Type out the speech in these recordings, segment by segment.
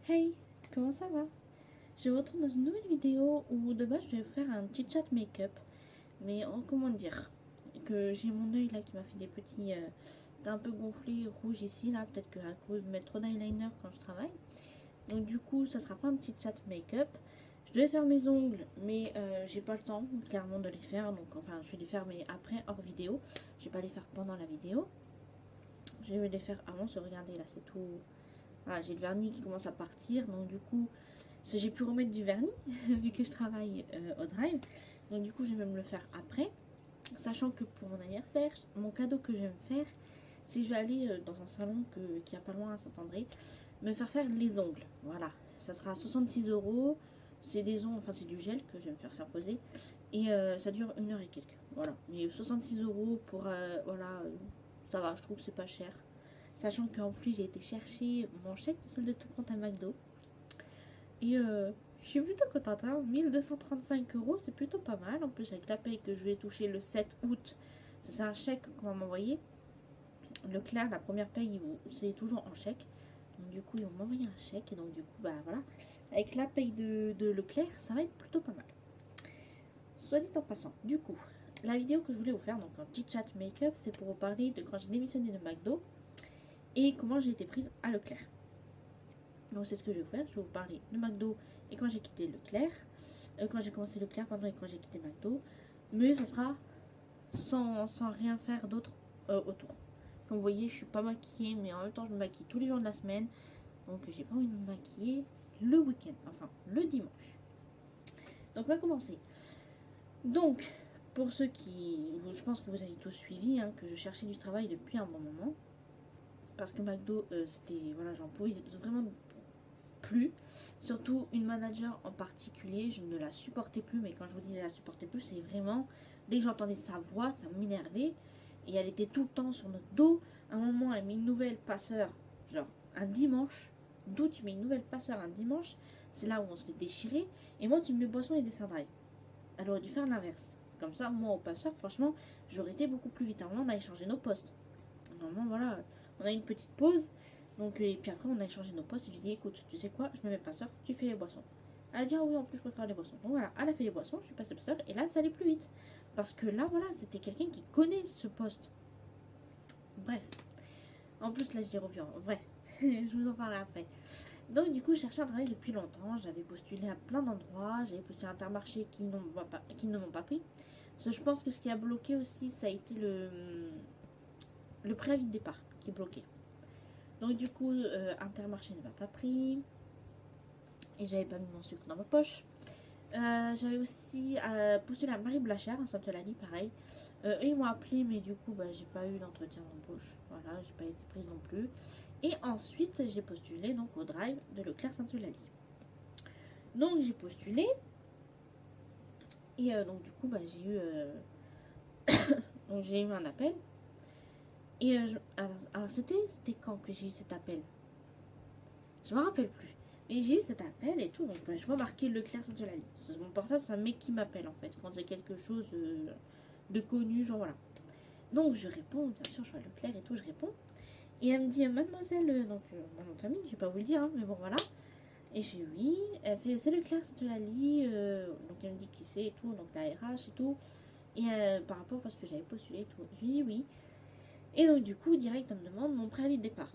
Hey, comment ça va? Je vous retrouve dans une nouvelle vidéo où de base je vais faire un petit chat make-up. Mais comment dire? Que j'ai mon œil là qui m'a fait des petits. C'était un peu gonflé, rouge ici là, peut-être que à cause de mettre trop d'eyeliner quand je travaille. Donc du coup, ça sera pas un petit chat make-up. Je devais faire mes ongles, mais j'ai pas le temps clairement de les faire. Donc enfin, je vais les faire mais après hors vidéo. Je vais pas les faire pendant la vidéo. Je vais les faire avant. Se regarder là, c'est tout. Voilà, j'ai le vernis qui commence à partir, donc du coup j'ai pu remettre du vernis vu que je travaille au drive. Donc du coup, je vais me le faire après. Sachant que pour mon anniversaire, mon cadeau que je vais me faire, c'est que je vais aller dans un salon qui a pas loin à Saint-André, me faire les ongles. Voilà, ça sera 66 €. C'est des ongles, enfin c'est du gel que je vais me faire poser. Et ça dure une heure et quelques. Voilà, mais 66 € pour... voilà, ça va, je trouve que c'est pas cher. Sachant qu'en plus, j'ai été chercher mon chèque de solde de tout compte à McDo. Et je suis plutôt contente, hein. 1 235 €, c'est plutôt pas mal. En plus, avec la paye que je vais toucher le 7 août, c'est un chèque qu'on va m'envoyer. Leclerc, la première paye, c'est toujours en chèque. Donc, du coup, ils vont m'envoyer un chèque. Et donc, du coup, bah voilà. Avec la paye de Leclerc, ça va être plutôt pas mal. Soit dit en passant, du coup, la vidéo que je voulais vous faire, donc un petit chat make-up, c'est pour vous parler de quand j'ai démissionné de McDo et comment j'ai été prise à Leclerc. Donc c'est ce que je vais vous faire. Je vais vous parler de McDo et quand j'ai quitté Leclerc. Quand j'ai commencé Leclerc, pardon, et quand j'ai quitté McDo. Mais ça sera sans rien faire d'autre autour. Comme vous voyez, je suis pas maquillée, mais en même temps, je me maquille tous les jours de la semaine. Donc j'ai pas envie de me maquiller le week-end, enfin le dimanche. Donc on va commencer. Donc, pour ceux qui... Je pense que vous avez tous suivi, hein, que je cherchais du travail depuis un bon moment. Parce que McDo, c'était... Voilà, j'en pouvais vraiment plus. Surtout une manager en particulier, je ne la supportais plus. Mais quand je vous dis je la supportais plus, c'est vraiment dès que j'entendais sa voix, ça m'énervait. Et elle était tout le temps sur notre dos. À un moment, elle met une nouvelle passeur, genre un dimanche. D'où tu mets une nouvelle passeur un dimanche, c'est là où on se fait déchirer. Et moi, tu me mets boisson et dessin drive. Elle aurait dû faire l'inverse. Comme ça, moi, au passeur, franchement, j'aurais été beaucoup plus vite. À un moment, on a échangé nos postes. Normalement, voilà, on a eu une petite pause. Donc, et puis après, on a échangé nos postes. Et je lui ai dit, écoute, tu sais quoi, je me mets passeur, tu fais les boissons. Elle a dit, ah oui, en plus, je préfère les boissons. Donc voilà, elle a fait les boissons, je suis passée passeur. Et là, ça allait plus vite. Parce que là, voilà, c'était quelqu'un qui connaît ce poste. Bref. En plus, là, je l'ai revu. Bref, je vous en parlerai après. Donc, du coup, je cherchais un travail depuis longtemps. J'avais postulé à plein d'endroits. J'avais postulé à Intermarché qui ne m'ont pas pris. Parce que je pense que ce qui a bloqué aussi, ça a été le préavis de départ qui est bloqué. Donc du coup, Intermarché ne m'a pas pris. Et j'avais pas mis mon sucre dans ma poche. J'avais aussi postulé à Marie Blachère, à Sainte-Eulalie, pareil. Eux, ils m'ont appelé, mais du coup, bah, j'ai pas eu d'entretien d'embauche. Voilà, j'ai pas été prise non plus. Et ensuite, j'ai postulé donc au drive de Leclerc Sainte-Eulalie. Donc j'ai postulé. Et donc du coup, bah, j'ai eu un appel. Et alors c'était quand que j'ai eu cet appel? Je me rappelle plus. Et j'ai eu cet appel et tout. Donc, bah, je vois marqué Leclerc Sainte-Eulalie. Mon portable, c'est un mec qui m'appelle en fait. Quand c'est quelque chose de connu, genre voilà. Donc je réponds, bien sûr, je vois Leclerc et tout, je réponds. Et elle me dit, mademoiselle, donc mon nom de famille, je vais pas vous le dire, hein, mais bon voilà. Et je fais oui. Elle fait, c'est Leclerc Sainte-Eulalie. Donc elle me dit qui c'est et tout, donc la RH et tout. Et par rapport parce que j'avais postulé et tout. Je lui dis oui. Et donc du coup, direct, elle me demande mon préavis de départ.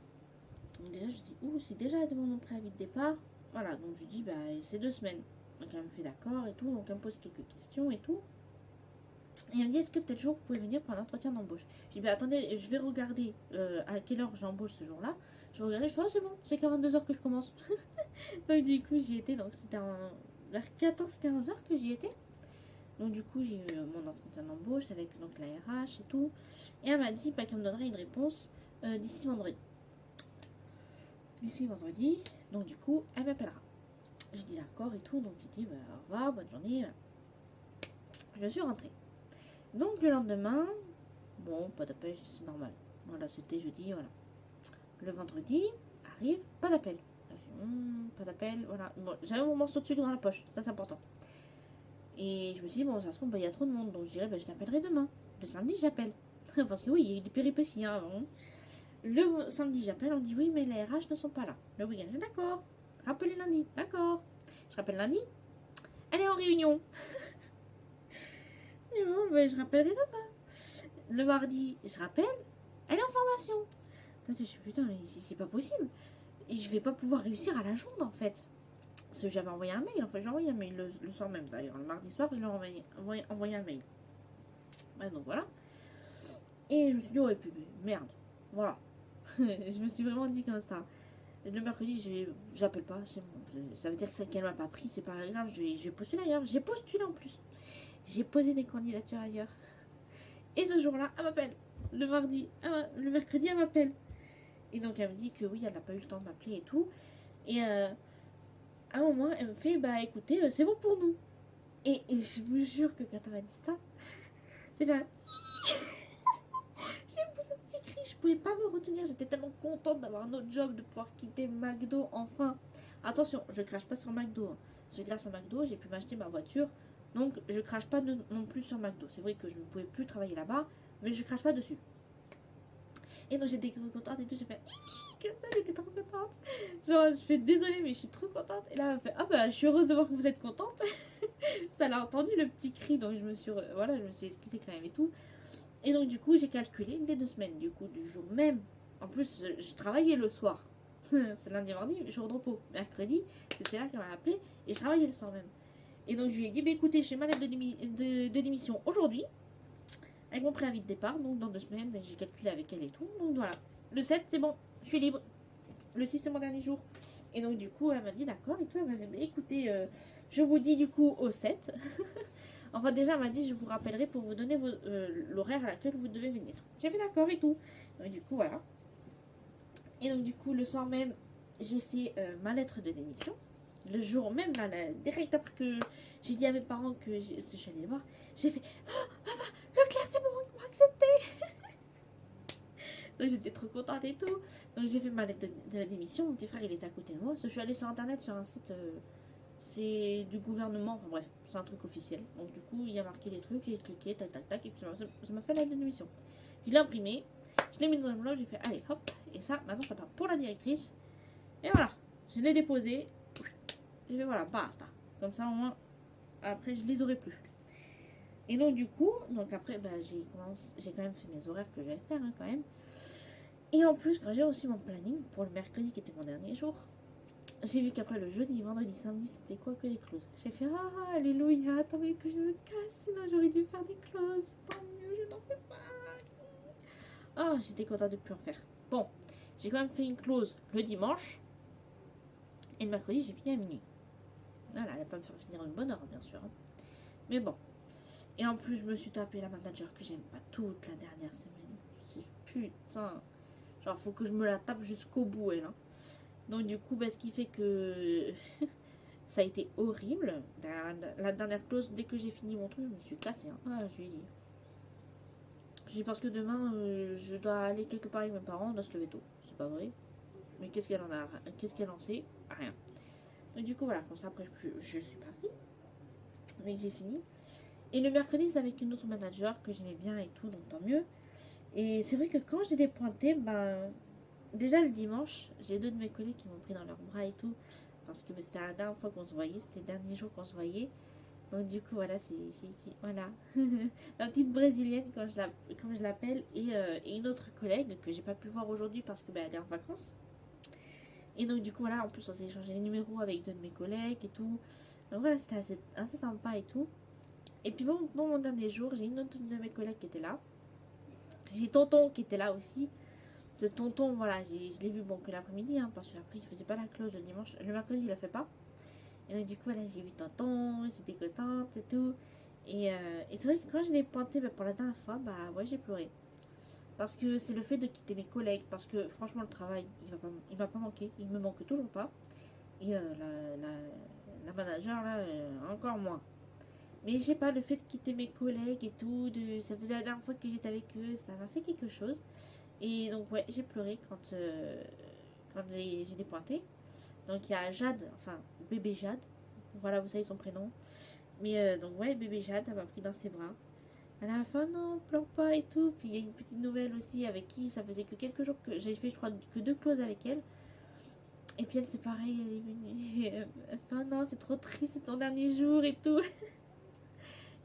Donc déjà, je dis, ouh, c'est déjà elle demande mon préavis de départ. Voilà, donc je dis, bah, c'est 2 semaines. Donc elle me fait d'accord et tout, donc elle me pose quelques questions et tout. Et elle me dit, est-ce que tel jour vous pouvez venir pour un entretien d'embauche? Je dis, bah attendez, je vais regarder à quelle heure j'embauche ce jour-là. Je regardais, je fais, oh c'est bon, c'est qu'à 22 h que je commence. Donc du coup, j'y étais, donc c'était vers 14-15 h que j'y étais. Donc du coup, j'ai eu mon entretien d'embauche avec donc, la RH et tout. Et elle m'a dit bah, qu'elle me donnerait une réponse d'ici vendredi. D'ici vendredi, donc du coup, elle m'appellera. Je dis d'accord et tout, donc j'ai dit bah, au revoir, bonne journée. Je suis rentrée. Donc le lendemain, bon, pas d'appel, c'est normal. Voilà, c'était jeudi, voilà. Le vendredi arrive, pas d'appel. Pas d'appel, voilà. Bon, j'avais mon morceau de sucre dans la poche, ça c'est important. Et je me suis dit, bon, ça se trouve, bah, il y a trop de monde, donc je dirais, bah, je t'appellerai demain. Le samedi, j'appelle. Parce que oui, il y a eu des péripéties hein, avant. Le samedi, j'appelle, on me dit, oui, mais les RH ne sont pas là. Le week-end, d'accord. rappelez lundi. D'accord. Je rappelle lundi. Elle est en réunion. Et bon, ben, je rappellerai demain. Le mardi, je rappelle. Elle est en formation. Toi, je suis putain, mais c'est pas possible. Et je vais pas pouvoir réussir à la joindre en fait. Parce que j'avais envoyé un mail. Enfin, j'ai envoyé un mail le soir même d'ailleurs. Le mardi soir, je lui ai envoyé un mail. Ouais, donc voilà. Et je me suis dit, ouais, puis merde. Voilà. Je me suis vraiment dit comme ça. Le mercredi, j'appelle pas, c'est bon. Ça veut dire que qu'elle m'a pas pris, c'est pas grave, je vais postuler ailleurs. J'ai postulé en plus. J'ai posé des candidatures ailleurs. Et ce jour-là, elle m'appelle. Le mercredi, elle m'appelle. Et donc, elle me dit que oui, elle n'a pas eu le temps de m'appeler et tout. Et à un moment, elle me fait, bah écoutez, c'est bon pour nous. Et je vous jure que quand elle m'a dit ça, j'ai fait j'ai poussé un petit cri, je pouvais pas me retenir. J'étais tellement contente d'avoir un autre job, de pouvoir quitter McDo enfin. Attention, je crache pas sur McDo. Hein. Parce que grâce à McDo, j'ai pu m'acheter ma voiture. Donc je crache pas non plus sur McDo. C'est vrai que je ne pouvais plus travailler là-bas, mais je crache pas dessus. Et donc j'étais trop contente et tout, j'ai fait comme ça, j'étais trop contente. Genre, je fais désolée, mais je suis trop contente. Et là, elle fait, ah bah, je suis heureuse de voir que vous êtes contente. Ça l'a entendu le petit cri, donc je me suis excusée quand même et tout. Et donc, du coup, j'ai calculé les 2 semaines, du coup, du jour même. En plus, je travaillais le soir. C'est lundi, mardi, jour de repos. Mercredi, c'était là qu'elle m'a appelé et je travaillais le soir même. Et donc, je lui ai dit, bah, écoutez, je fais ma lettre de démission aujourd'hui, avec mon préavis de départ, donc dans 2 semaines, j'ai calculé avec elle et tout. Donc voilà. Le 7, c'est bon, je suis libre. Le 6, c'est mon dernier jour. Et donc, du coup, elle m'a dit, d'accord, et tout. Elle m'a dit, bah, écoutez, je vous dis du coup au 7. Enfin, déjà, elle m'a dit, je vous rappellerai pour vous donner l'horaire à laquelle vous devez venir. J'ai fait d'accord et tout. Donc, du coup, voilà. Et donc, du coup, le soir même, j'ai fait ma lettre de démission. Le jour même, là, direct après que j'ai dit à mes parents que je suis allée les voir, j'ai fait, oh, maman, Leclerc, c'est bon, ils m'ont accepté. Donc, j'étais trop contente et tout. Donc, j'ai fait ma lettre de démission. Mon petit frère, il était à côté de moi. Je suis allée sur internet, sur un site. C'est du gouvernement, enfin bref, c'est un truc officiel. Donc du coup, il a marqué les trucs, j'ai cliqué, tac tac tac, et puis ça m'a fait la démission. Je l'ai imprimé, je l'ai mis dans un blog, j'ai fait allez hop, et ça, maintenant ça part pour la directrice. Et voilà, je l'ai déposé, j'ai fait voilà, basta. Comme ça au moins, après je les aurai plus. Et donc du coup, donc après, bah, j'ai quand même fait mes horaires que j'allais faire hein, quand même. Et en plus, quand j'ai reçu mon planning pour le mercredi qui était mon dernier jour, j'ai vu qu'après le jeudi, vendredi, samedi, c'était quoi que des clauses. J'ai fait ah, alléluia, tant mieux que je me casse, sinon j'aurais dû faire des clauses. Tant mieux, je n'en fais pas. Ah, j'étais contente de plus en faire. Bon, j'ai quand même fait une clause le dimanche. Et le mercredi, j'ai fini à minuit. Voilà, elle va pas me faire finir une bonne heure, bien sûr. Hein. Mais bon. Et en plus, je me suis tapé la manager que j'aime pas toute la dernière semaine. Putain. Genre, faut que je me la tape jusqu'au bout, elle. Hein. Donc du coup, bah, ce qui fait que ça a été horrible. La dernière clause, dès que j'ai fini mon truc, je me suis cassée. Hein. Ah, je lui ai dit. Je dis parce que demain, je dois aller quelque part avec mes parents, on doit se lever tôt. C'est pas vrai. Mais qu'est-ce qu'elle en sait? Rien. Donc du coup, voilà, comme ça, après, je suis partie. Dès que j'ai fini. Et le mercredi, c'est avec une autre manager que j'aimais bien et tout, donc tant mieux. Et c'est vrai que quand j'ai dépointé, ben... Déjà le dimanche, j'ai 2 de mes collègues qui m'ont pris dans leurs bras et tout. Parce que c'était la dernière fois qu'on se voyait, c'était le dernier jour qu'on se voyait. Donc du coup, voilà, voilà. La petite brésilienne, comme je l'appelle, et une autre collègue que j'ai pas pu voir aujourd'hui parce que elle est en vacances. Et donc du coup, voilà, en plus on s'est échangé les numéros avec 2 de mes collègues et tout. Donc voilà, c'était assez sympa et tout. Et puis bon, mon dernier jour, j'ai une autre de mes collègues qui était là. J'ai tonton qui était là aussi. Ce tonton, voilà, je l'ai vu bon que l'après-midi, hein, parce qu'après il faisait pas la clause le dimanche. Le mercredi, il la fait pas. Et donc, du coup, là, j'ai vu tonton, j'étais contente et tout. Et c'est vrai que quand je l'ai pointé pour la dernière fois, bah ouais, j'ai pleuré. Parce que c'est le fait de quitter mes collègues. Parce que franchement, le travail, il va pas manquer. Il me manque toujours pas. Et la manager, là, encore moins. Mais je sais pas, le fait de quitter mes collègues et tout, ça faisait la dernière fois que j'étais avec eux, ça m'a fait quelque chose. Et donc ouais, j'ai pleuré quand j'ai dépointé. Donc il y a Jade, enfin bébé Jade, voilà vous savez son prénom. Mais donc ouais, bébé Jade, elle m'a pris dans ses bras. Elle a fait non, pleure pas et tout. Puis il y a une petite nouvelle aussi avec qui ça faisait que quelques jours que j'ai fait, je crois, que 2 clauses avec elle. Et puis elle, c'est pareil, elle est venue. Elle fait, oh non, c'est trop triste, c'est ton dernier jour et tout.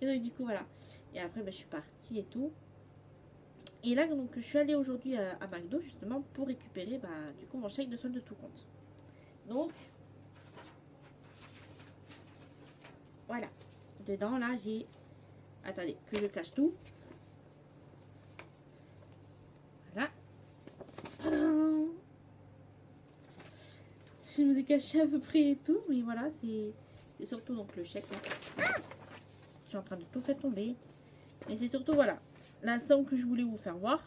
Et donc, du coup, voilà. Et après, je suis partie et tout. Et là, donc, je suis allée aujourd'hui à McDo, justement, pour récupérer, du coup, mon chèque de solde de tout compte. Donc, voilà. Dedans, là, j'ai... Attendez, que je cache tout. Voilà. Tadam! Je vous ai caché à peu près et tout, mais voilà, c'est surtout donc le chèque. Là. Je suis en train de tout faire tomber. Mais c'est surtout, voilà, la somme que je voulais vous faire voir.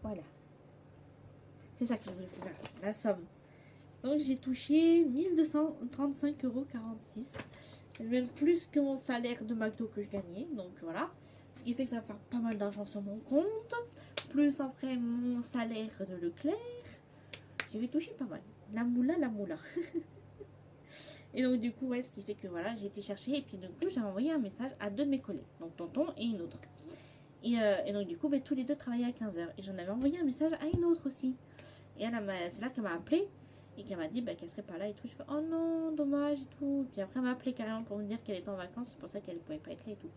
Voilà. C'est ça que je voulais vous faire, la somme. Donc j'ai touché 1235,46 €. C'est même plus que mon salaire de McDo que je gagnais. Donc voilà. Ce qui fait que ça va faire pas mal d'argent sur mon compte. Plus après mon salaire de Leclerc. Je vais toucher pas mal. La moula, la moula. Et donc du coup, ouais, ce qui fait que voilà, j'ai été chercher. Et puis du coup, j'ai envoyé un message à deux de mes collègues. Donc tonton et une autre. Et donc du coup, tous les deux travaillaient à 15 h. Et j'en avais envoyé un message à une autre aussi. Et c'est là qu'elle m'a appelé. Et qu'elle m'a dit qu'elle serait pas là et tout. Je fais oh non, dommage et tout. Et puis après, elle m'a appelé carrément pour me dire qu'elle était en vacances. C'est pour ça qu'elle pouvait pas être là et tout.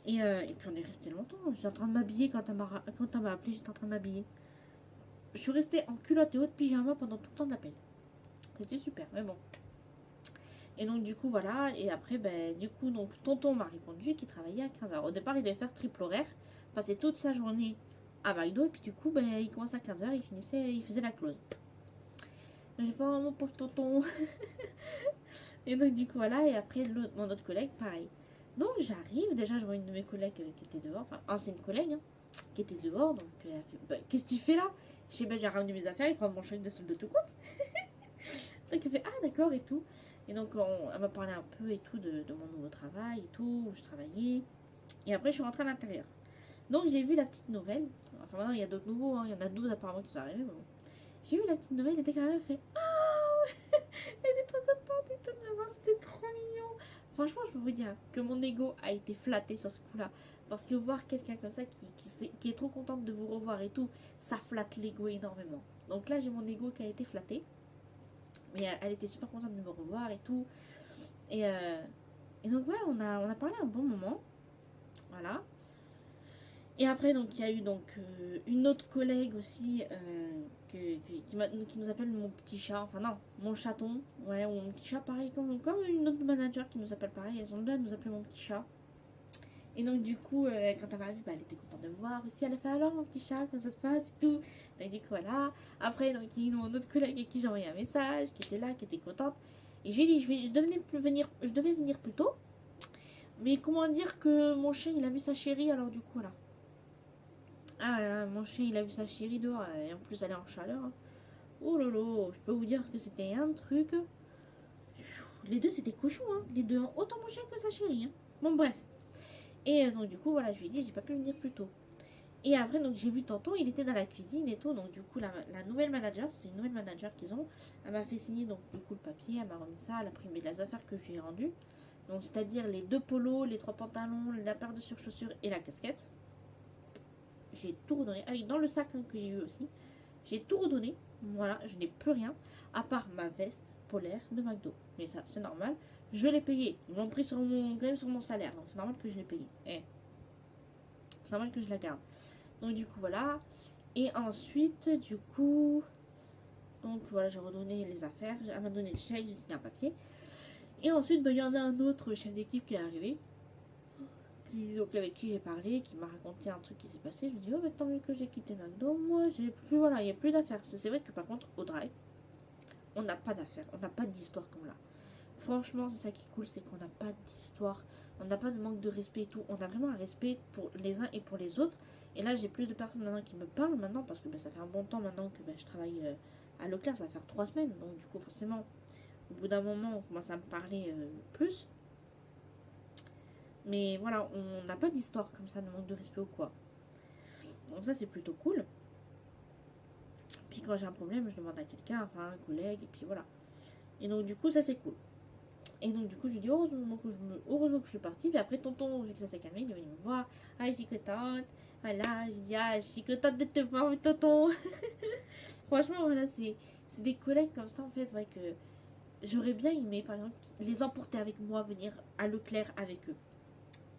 Et puis on est resté longtemps. J'étais en train de m'habiller quand elle m'a appelé. J'étais en train de m'habiller. Je suis restée en culotte et haute pyjama pendant tout le temps de l'appel. C'était super, mais bon. Et donc du coup voilà. Et après, donc tonton m'a répondu qu'il travaillait à 15 h. Au départ, il devait faire triple horaire. Passer toute sa journée à McDo. Et puis du coup, il commençait à 15 h. Il faisait la close. J'ai fait oh mon pauvre tonton. Et donc du coup voilà. Et après mon autre collègue pareil. Donc j'arrive, déjà je vois une de mes collègues qui était dehors, enfin ancienne collègue qui était dehors. Donc elle a fait qu'est-ce que tu fais là? Je sais j'ai ramené mes affaires, il prend mon chèque de solde de tout compte. Donc elle fait ah d'accord et tout. Et donc elle m'a parlé un peu et tout de mon nouveau travail et tout, où je travaillais. Et après je suis rentrée à l'intérieur. Donc j'ai vu la petite nouvelle. Enfin maintenant il y a d'autres nouveaux, il y en a 12 apparemment qui sont arrivés. Mais bon. J'ai vu la petite nouvelle, elle était quand même fait oh elle était trop contente et tout de me voir, c'était trop mignon. Franchement, je peux vous dire que mon ego a été flatté sur ce coup-là. Parce que voir quelqu'un comme ça qui est trop contente de vous revoir et tout, ça flatte l'ego énormément. Donc là, j'ai mon ego qui a été flatté. Mais elle était super contente de me revoir et tout. Et donc, ouais, on a parlé un bon moment. Voilà. Et après, donc, il y a eu une autre collègue aussi qui nous appelle mon petit chat. Enfin, non, mon chaton. Ouais, ou mon petit chat, pareil, comme une autre manager qui nous appelle pareil. Elles ont deux à nous appeler mon petit chat. Et donc, du coup, quand elle m'a vu, elle était contente de me voir aussi. Elle a fait alors, mon petit chat, comment ça se passe et tout. Donc, du coup, voilà. Après, donc, il y a eu mon autre collègue à qui j'ai envoyé un message, qui était là, qui était contente. Et je lui ai dit, je devais venir plus tôt. Mais comment dire que mon chien, il a vu sa chérie, alors du coup, là. Ah là, mon chien il a vu sa chérie dehors et en plus elle est en chaleur. Oh lolo, je peux vous dire que c'était un truc. Les deux c'était cochon, hein. Les deux, hein. Autant mon chien que sa chérie. Hein. Bon bref. Et donc du coup voilà, je lui ai dit j'ai pas pu venir plus tôt. Et après donc j'ai vu tonton, il était dans la cuisine et tout. Donc du coup la nouvelle manager, c'est une nouvelle manager qu'ils ont. Elle m'a fait signer donc du coup le papier, elle m'a remis ça, elle a pris les affaires que je lui ai rendues. Donc c'est-à-dire les deux polos, les trois pantalons, la paire de surchaussures et la casquette. J'ai tout redonné. Ah oui, dans le sac que j'ai eu aussi. J'ai tout redonné. Voilà, je n'ai plus rien. À part ma veste polaire de McDo. Mais ça, c'est normal. Je l'ai payé. Ils m'ont pris quand même sur mon salaire. Donc c'est normal que je l'ai payé. C'est normal que je la garde. Donc du coup, voilà. Et ensuite, du coup... Donc voilà, j'ai redonné les affaires. Elle m'a donné le chèque, j'ai signé un papier. Et ensuite, il y en a un autre chef d'équipe qui est arrivé. Donc avec qui j'ai parlé, qui m'a raconté un truc qui s'est passé. Je lui dis oh tant mieux que j'ai quitté McDo, moi j'ai plus, voilà, il n'y a plus d'affaires. C'est vrai que par contre au drive, on n'a pas d'affaires, on n'a pas d'histoire comme là. Franchement c'est ça qui est cool, c'est qu'on n'a pas d'histoire, on n'a pas de manque de respect et tout, on a vraiment un respect pour les uns et pour les autres. Et là j'ai plus de personnes maintenant qui me parlent maintenant parce que ça fait un bon temps maintenant que je travaille à Leclerc, ça va faire 3 semaines. Donc du coup forcément au bout d'un moment on commence à me parler plus. Mais voilà, on n'a pas d'histoire comme ça, de manque de respect ou quoi. Donc ça, c'est plutôt cool. Puis quand j'ai un problème, je demande à quelqu'un, enfin un collègue, et puis voilà. Et donc du coup, ça c'est cool. Et donc du coup, je lui dis heureusement que je suis partie. Puis après, tonton, vu que ça s'est calmé, il est venu me voir. Ah, je suis contente. Voilà, je dis ah, je suis contente de te voir, tonton. Franchement, voilà, c'est des collègues comme ça, en fait, ouais, que j'aurais bien aimé, par exemple, les emporter avec moi, venir à Leclerc avec eux.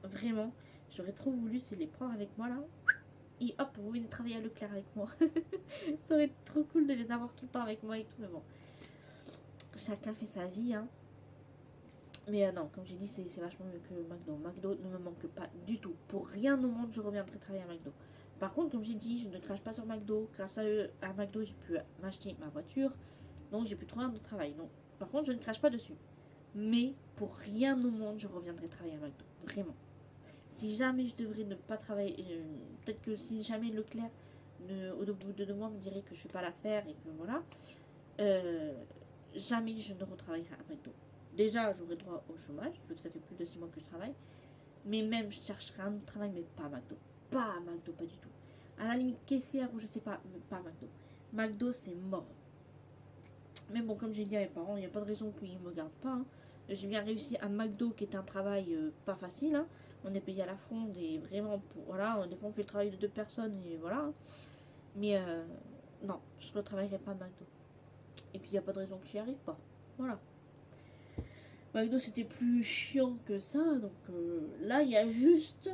Vraiment, j'aurais trop voulu, c'est les prendre avec moi, là. Et hop, vous venez travailler à Leclerc avec moi. Ça aurait été trop cool de les avoir tout le temps avec moi et tout, mais bon. Chacun fait sa vie, hein. Mais non, comme j'ai dit, c'est vachement mieux que McDo. McDo ne me manque pas du tout. Pour rien au monde, je reviendrai travailler à McDo. Par contre, comme j'ai dit, je ne crache pas sur McDo. Grâce à eux, à McDo, j'ai pu m'acheter ma voiture. Donc, j'ai pu trouver un autre travail. Donc, par contre, je ne crache pas dessus. Mais pour rien au monde, je reviendrai travailler à McDo. Vraiment. Si jamais je devrais ne pas travailler, peut-être que si jamais Leclerc, au bout de 2 mois, me dirait que je ne suis pas l'affaire et que voilà, euh, jamais je ne retravaillerai à McDo. Déjà, j'aurai droit au chômage, vu que ça fait plus de 6 mois que je travaille. Mais même, je chercherai un autre travail, mais pas à McDo. Pas à McDo, pas du tout. À la limite, caissière ou je sais pas, mais pas à McDo. McDo, c'est mort. Mais bon, comme j'ai dit à mes parents, il n'y a pas de raison qu'ils me gardent pas, hein. J'ai bien réussi à McDo, qui est un travail pas facile, hein. On est payé à la fronde et vraiment, voilà, des fois on fait le travail de 2 personnes et voilà. Mais non, je ne retravaillerai pas à McDo. Et puis il n'y a pas de raison que j'y arrive pas. Voilà. McDo c'était plus chiant que ça, donc là il y a juste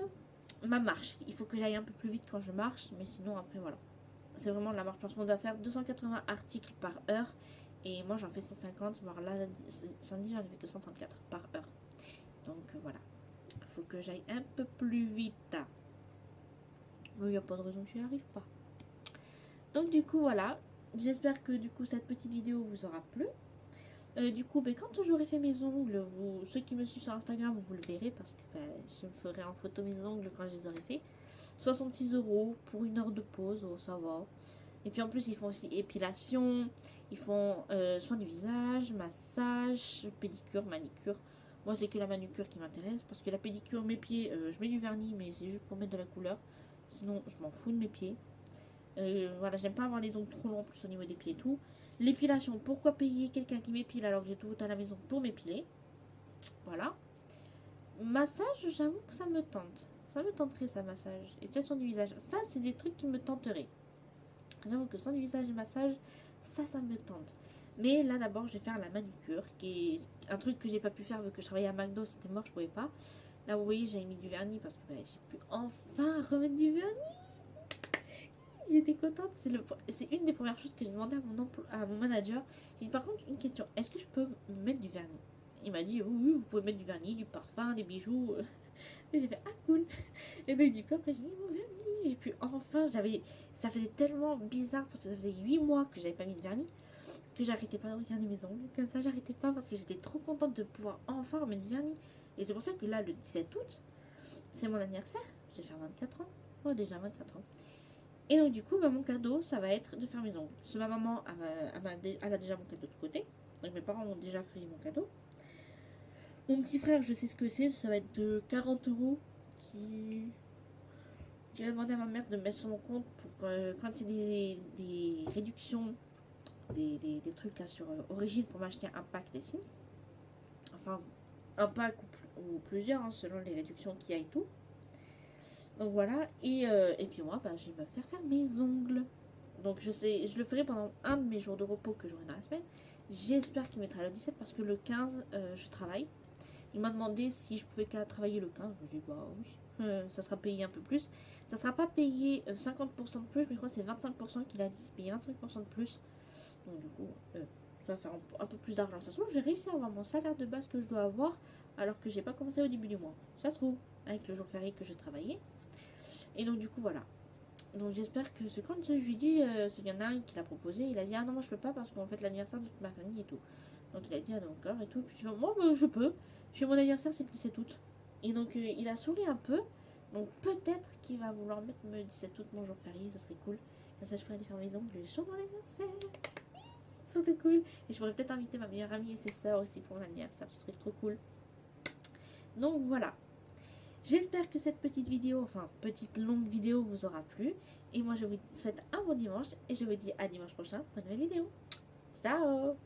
ma marche. Il faut que j'aille un peu plus vite quand je marche, mais sinon après voilà. C'est vraiment la marche parce qu'on doit faire 280 articles par heure et moi j'en fais 150, voire là samedi j'en ai fait que 134 par heure. Donc voilà, il faut que j'aille un peu plus vite. Mais il n'y a pas de raison que j'y arrive pas. Donc du coup voilà, j'espère que du coup cette petite vidéo vous aura plu. Du coup, quand j'aurai fait mes ongles, ceux qui me suivent sur Instagram, vous le verrez parce que je me ferai en photo mes ongles quand je les aurai fait. 66 € pour 1 heure de pause, oh, ça va. Et puis en plus, ils font aussi épilation, ils font soin du visage, massage, pédicure, manicure. Moi, c'est que la manucure qui m'intéresse parce que la pédicure, mes pieds, je mets du vernis, mais c'est juste pour mettre de la couleur. Sinon, je m'en fous de mes pieds. Voilà, j'aime pas avoir les ongles trop longs en plus au niveau des pieds et tout. L'épilation, pourquoi payer quelqu'un qui m'épile alors que j'ai tout à la maison pour m'épiler? Voilà. Massage, j'avoue que ça me tente. Ça me tenterait ça, massage. Et peut-être soin du visage. Ça, c'est des trucs qui me tenteraient. J'avoue que soin du visage et massage, ça me tente. Mais là, d'abord, je vais faire la manicure, qui est un truc que j'ai pas pu faire vu que je travaillais à McDo, c'était mort, je pouvais pas. Là, vous voyez, j'ai mis du vernis parce que j'ai pu enfin remettre du vernis. J'étais contente. C'est une des premières choses que j'ai demandé à mon manager. J'ai dit par contre une question. Est-ce que je peux mettre du vernis? Il m'a dit oui, vous pouvez mettre du vernis, du parfum, des bijoux. Et j'ai fait ah cool. Et donc du coup après j'ai mis mon vernis. J'ai pu enfin, ça faisait tellement bizarre parce que ça faisait 8 mois que j'avais pas mis de vernis que j'arrêtais pas de regarder mes ongles. Comme ça j'arrêtais pas parce que j'étais trop contente de pouvoir enfin remettre du vernis. Et c'est pour ça que là le 17 août, c'est mon anniversaire. Je vais faire 24 ans. Oh déjà 24 ans. Et donc du coup, mon cadeau, ça va être de faire mes ongles. Parce que ma maman, elle a déjà mon cadeau de côté. Donc mes parents ont déjà fait mon cadeau. Mon petit frère, je sais ce que c'est. Ça va être de 40 € qui va demander à ma mère de mettre sur mon compte pour quand c'est des réductions, des trucs là sur Origine pour m'acheter un pack des Sims. Enfin, un pack ou plusieurs, hein, selon les réductions qu'il y a et tout. Donc voilà, et puis moi, je vais me faire mes ongles. Donc je le ferai pendant un de mes jours de repos que j'aurai dans la semaine. J'espère qu'il mettra le 17 parce que le 15, je travaille. Il m'a demandé si je pouvais travailler le 15. Je dis bah oui, ça sera payé un peu plus. Ça sera pas payé 50% de plus, mais je crois que c'est 25% qu'il a dit, c'est payé 25% de plus. Donc du coup, ça va faire un peu plus d'argent. Ça se trouve, je vais réussir à avoir mon salaire de base que je dois avoir alors que j'ai pas commencé au début du mois. Ça se trouve, avec le jour férié que j'ai travaillé. Et donc du coup voilà. Donc j'espère que quand je lui dis, il y en a un qui l'a proposé, il a dit ah non moi je peux pas parce qu'on fait l'anniversaire de toute ma famille et tout. Donc il a dit ah d'accord et tout. Puis je dis moi je peux. Je fais mon anniversaire c'est le 17 août. Et donc il a souri un peu. Donc peut-être qu'il va vouloir mettre le 17 août mon jour férié, ça serait cool. Comme ça je pourrais aller faire mes ongles le jour de mon anniversaire. C'est trop cool. Et je pourrais peut-être inviter ma meilleure amie et ses sœurs aussi pour mon anniversaire, ce serait trop cool. Donc voilà. J'espère que cette petite vidéo, enfin petite longue vidéo vous aura plu. Et moi je vous souhaite un bon dimanche et je vous dis à dimanche prochain pour une nouvelle vidéo. Ciao!